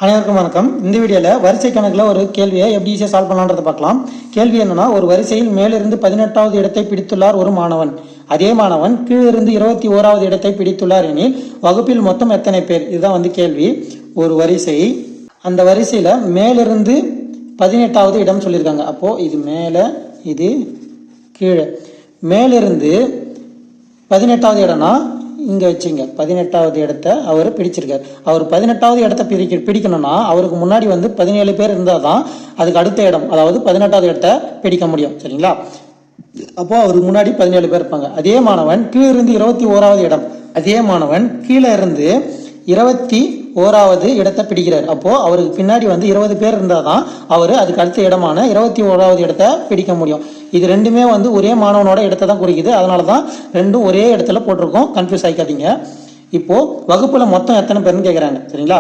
அனைவருக்கும் வணக்கம். இந்த வீடியோவில் வரிசை கணக்கில் ஒரு கேள்வியை எப்படி ஈஸியாக சால்வ் பண்ணலான்றதை பார்க்கலாம். கேள்வி என்னன்னா, ஒரு வரிசையில் மேலிருந்து 18வது இடத்தை பிடித்துள்ளார் ஒரு மாணவன். அதே மாணவன் கீழிருந்து 21வது இடத்தை பிடித்துள்ளார் எனில் வகுப்பில் மொத்தம் எத்தனை பேர்? இதுதான் கேள்வி. ஒரு வரிசை, அந்த வரிசையில் மேலிருந்து 18வது இடம் சொல்லியிருக்காங்க. அப்போது இது மேலே, இது கீழே. மேலிருந்து 18வது இடம்னா இங்கே வச்சுங்க, 18வது இடத்த அவர் பிடிச்சிருக்கார். அவர் 18வது இடத்த பிடிக்கணும்னா அவருக்கு முன்னாடி 17 பேர் இருந்தால் தான் அதுக்கு அடுத்த இடம், அதாவது 18வது இடத்த பிடிக்க முடியும். சரிங்களா? அப்போ அவருக்கு முன்னாடி 17 பேர் இருப்பாங்க. அதே மாணவன் கீழே இருந்து 21வது இடம், அதே மாணவன் கீழே இருந்து 21வது இடத்தை பிடிக்கிறார். அப்போ அவருக்கு பின்னாடி 20 பேர் இருந்தால் தான் அவர் அதுக்கு அடுத்த இடமான 21வது இடத்த பிடிக்க முடியும். இது ரெண்டுமே ஒரே மாணவனோட இடத்தை தான் குறிக்குது. அதனால தான் ரெண்டும் ஒரே இடத்துல போட்டிருக்கோம். கன்ஃபியூஸ் ஆகிக்காதீங்க. இப்போ வகுப்புல மொத்தம் எத்தனை பேர்னு கேட்குறாங்க. சரிங்களா?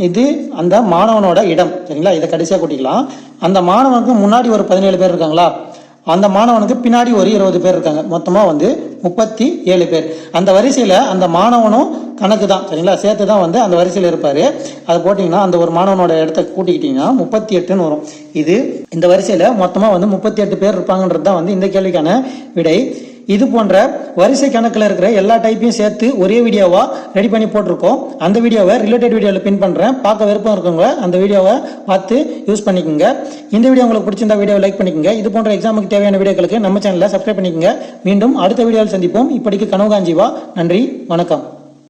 இது அந்த மாணவனோட இடம். சரிங்களா? இதை கடைசியாக கூட்டிக்கலாம். அந்த மாணவனுக்கு முன்னாடி ஒரு 17 பேர் இருக்காங்களா, அந்த மாணவனுக்கு பின்னாடி ஒரு 20 பேர் இருக்காங்க. மொத்தமாக 37 பேர். அந்த வரிசையில் அந்த மாணவனும் கணக்கு தான். சரிங்களா? சேர்த்து தான் அந்த வரிசையில் இருப்பார். அதை போட்டிங்கன்னா அந்த ஒரு மாணவனோட இடத்த கூட்டிக்கிட்டிங்கன்னா 38ன்னு வரும். இது இந்த வரிசையில் மொத்தமாக 38 பேர் இருப்பாங்கன்றது தான் இந்த கேள்விக்கான விடை. இது போன்ற வரிசை கணக்கில் இருக்கிற எல்லா டைப்பையும் சேர்த்து ஒரே வீடியோவாக ரெடி பண்ணி போட்டிருக்கோம். அந்த வீடியோவை ரிலேட்டட் வீடியோவில் பின் பண்ணுறேன். பார்க்க விருப்பம் இருக்கவங்க அந்த வீடியோவை பார்த்து யூஸ் பண்ணிக்கோங்க. இந்த வீடியோ உங்களுக்கு பிடிச்சிருந்தா வீடியோவை லைக் பண்ணிக்கோங்க. இது போன்ற எக்ஸாமுக்கு தேவையான வீடியோக்களுக்கு நம்ம சேனலில் சப்ஸ்கிரைப் பண்ணிக்கோங்க. மீண்டும் அடுத்த வீடியோவில் சந்திப்போம். இப்படிக்கு கனவுகாஞ்சிவா. நன்றி, வணக்கம்.